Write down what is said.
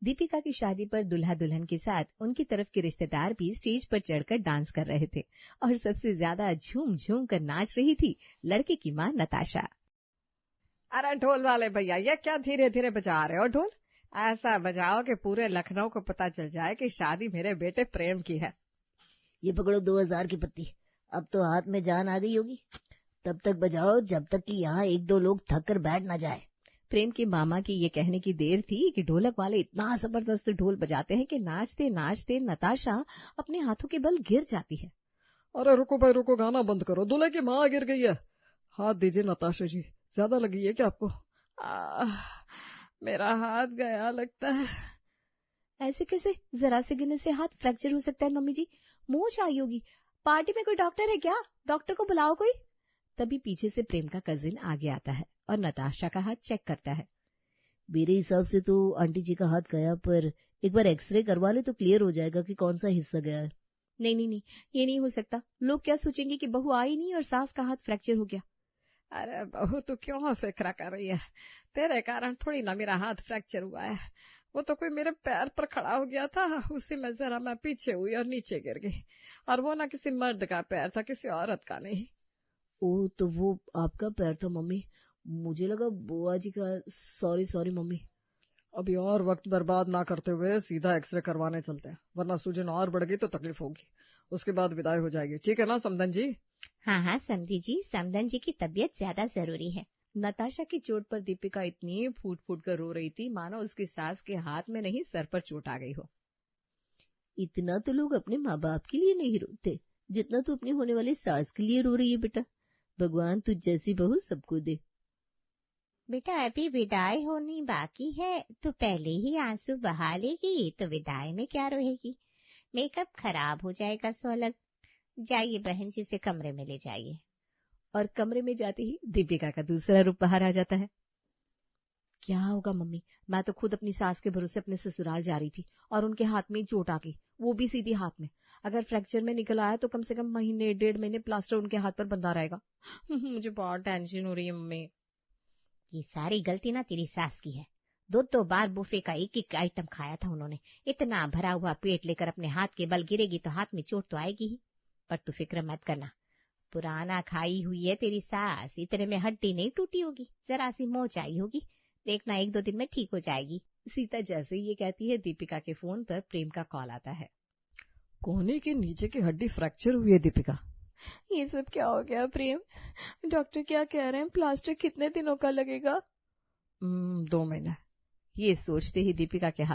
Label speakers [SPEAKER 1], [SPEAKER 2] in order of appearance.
[SPEAKER 1] दीपिका की शादी पर दुल्हा दुल्हन के साथ उनकी तरफ के रिश्तेदार भी स्टेज पर चढ़कर डांस कर रहे थे और सबसे ज्यादा झूम झूम कर नाच रही थी लड़के की मां नताशा।
[SPEAKER 2] अरे ढोल वाले भैया, ये क्या धीरे धीरे बजा रहे हो ढोल? ऐसा बजाओ कि पूरे लखनऊ को पता चल जाए कि शादी मेरे बेटे प्रेम की है।
[SPEAKER 3] ये पकड़ो 2000 की पत्ती। अब तो हाथ में जान आ गई होगी। तब तक बजाओ जब तक कि यहाँ एक दो लोग थक कर बैठ ना जाए।
[SPEAKER 1] प्रेम के मामा की ये कहने की देर थी कि ढोलक वाले इतना जबरदस्त ढोल बजाते हैं कि नाचते नाचते नताशा अपने हाथों के बल गिर जाती है।
[SPEAKER 2] अरे रुको भाई रुको, गाना बंद करो, दूल्हे की माँ गिर गई है। हाथ दीजिए नताशा जी, ज्यादा लगी है क्या आपको? मेरा हाथ गया लगता है।
[SPEAKER 1] ऐसे कैसे? जरा से गिरने से हाथ फ्रैक्चर हो सकता है मम्मी जी, मोच आई होगी। पार्टी में कोई डॉक्टर है क्या? डॉक्टर को बुलाओ कोई। तभी पीछे से प्रेम का कजिन आगे आता है और नताशा का हाथ चेक करता है।
[SPEAKER 3] मेरे हिसाब से तो आंटी जी का हाथ गया, पर एक बार एक्सरे करवा ले तो क्लियर हो जाएगा कि कौन सा हिस्सा गया है।
[SPEAKER 1] नहीं नहीं नहीं, ये नहीं हो सकता। लोग क्या सोचेंगे कि बहू आई नहीं और सास का हाथ फ्रैक्चर हो गया।
[SPEAKER 2] अरे बहू तू क्यों फिक्र कर रही है? तेरे कारण थोड़ी ना मेरा हाथ फ्रैक्चर हुआ है। वो तो कोई मेरे पैर पर खड़ा हो गया था, उसी में जरा मैं पीछे हुई और नीचे गिर गई। और वो ना किसी मर्द का पैर था, किसी औरत का नहीं।
[SPEAKER 3] ओह, तो वो आपका पैर था मम्मी। मुझे लगा बुआ जी का। Sorry sorry mummy.
[SPEAKER 2] अभी और वक्त बर्बाद ना करते हुए सीधा एक्सरे करवाने चलते हैं, वरना सूजन और बढ़ गई तो तकलीफ होगी। उसके बाद विदाई हो जाएगी, ठीक है ना समधन जी?
[SPEAKER 1] हाँ हाँ समधी जी, समधन जी की तबीयत ज्यादा जरूरी है। नताशा की चोट पर दीपिका इतनी फूट फूट कर रो रही थी मानो उसकी सास के हाथ में नहीं सर पर चोट आ गई हो।
[SPEAKER 3] इतना तो लोग अपने माँ बाप के लिए नहीं रोते जितना तू अपनी होने वाली सास के लिए रो रही है बेटा। भगवान तुझ जैसी बहू सबको दे।
[SPEAKER 4] बेटा अभी विदाई होनी बाकी है तो पहले ही आंसू बहा लेगी तो विदाई में क्या रोएगी? मेकअप खराब हो जाएगा सोलग। जाइए बहन जी से कमरे में ले जाइए।
[SPEAKER 1] और कमरे में जाते ही दीपिका का दूसरा रूप बाहर आ जाता है। क्या होगा मम्मी, मैं तो खुद अपनी सास के भरोसे अपने ससुराल जा रही थी और उनके हाथ में चोट आ गई, वो भी सीधी हाथ में। अगर फ्रैक्चर में निकल आया तो कम से कम महीने 1.5 महीने प्लास्टर उनके हाथ पर बंधा रहेगा। मुझे बहुत टेंशन हो रही है मम्मी।
[SPEAKER 4] ये सारी गलती ना तेरी सास की है। 2-2 बार बुफे का एक एक आइटम खाया था उन्होंने। इतना भरा हुआ पेट लेकर अपने हाथ के बल गिरेगी तो हाथ में चोट तो आएगी ही। पर तू फिक्र मत करना, पुराना खाई हुई है तेरी सास, इतने में हड्डी नहीं टूटी होगी, जरा सी मोच आई होगी। देखना 1-2 दिन में ठीक हो जाएगी।
[SPEAKER 1] सीता जैसे ये कहती है, दीपिका के फोन पर प्रेम का कॉल आता है।
[SPEAKER 2] कोहनी के नीचे की हड्डी फ्रैक्चर हुई है दीपिका।
[SPEAKER 1] ये सब क्या हो गया प्रेम? डॉक्टर क्या कह रहे हैं? प्लास्टर कितने दिनों का लगेगा?
[SPEAKER 2] 2 महीने।
[SPEAKER 1] ये सोचते ही दीपिका के हाथ